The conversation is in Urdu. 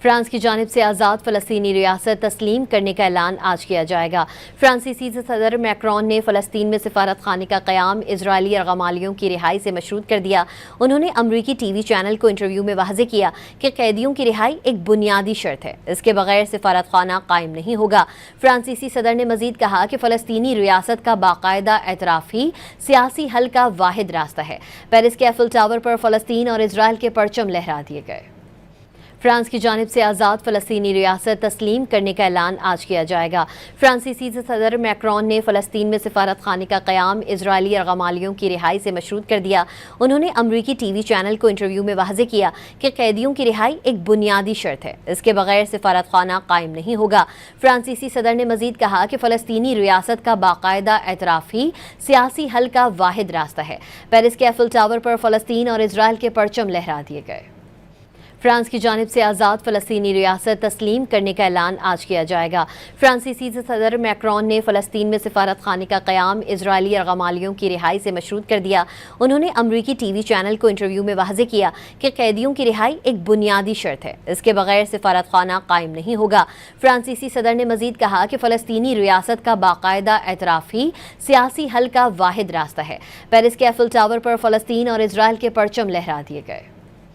فرانس کی جانب سے آزاد فلسطینی ریاست تسلیم کرنے کا اعلان آج کیا جائے گا۔ فرانسیسی صدر میکرون نے فلسطین میں سفارت خانے کا قیام اسرائیلی یرغمالیوں کی رہائی سے مشروط کر دیا۔ انہوں نے امریکی ٹی وی چینل کو انٹرویو میں واضح کیا کہ قیدیوں کی رہائی ایک بنیادی شرط ہے، اس کے بغیر سفارت خانہ قائم نہیں ہوگا۔ فرانسیسی صدر نے مزید کہا کہ فلسطینی ریاست کا باقاعدہ اعتراف ہی سیاسی حل کا واحد راستہ ہے۔ پیرس کے ایفل ٹاور پر فلسطین اور اسرائیل کے پرچم لہرا دیے گئے۔ فرانس کی جانب سے آزاد فلسطینی ریاست تسلیم کرنے کا اعلان آج کیا جائے گا۔ فرانسیسی صدر میکرون نے فلسطین میں سفارت خانے کا قیام اسرائیلی یرغمالیوں کی رہائی سے مشروط کر دیا۔ انہوں نے امریکی ٹی وی چینل کو انٹرویو میں واضح کیا کہ قیدیوں کی رہائی ایک بنیادی شرط ہے، اس کے بغیر سفارت خانہ قائم نہیں ہوگا۔ فرانسیسی صدر نے مزید کہا کہ فلسطینی ریاست کا باقاعدہ اعتراف ہی سیاسی حل کا واحد راستہ ہے۔ پیرس کے ایفل ٹاور پر فلسطین اور اسرائیل کے پرچم لہرا دیے گئے۔ فرانس کی جانب سے آزاد فلسطینی ریاست تسلیم کرنے کا اعلان آج کیا جائے گا۔ فرانسیسی صدر میکرون نے فلسطین میں سفارت خانے کا قیام اسرائیلی یرغمالیوں کی رہائی سے مشروط کر دیا۔ انہوں نے امریکی ٹی وی چینل کو انٹرویو میں واضح کیا کہ قیدیوں کی رہائی ایک بنیادی شرط ہے، اس کے بغیر سفارت خانہ قائم نہیں ہوگا۔ فرانسیسی صدر نے مزید کہا کہ فلسطینی ریاست کا باقاعدہ اعتراف ہی سیاسی حل کا واحد راستہ ہے۔ پیرس کے ایفل ٹاور پر فلسطین اور اسرائیل کے پرچم لہرا دیے گئے۔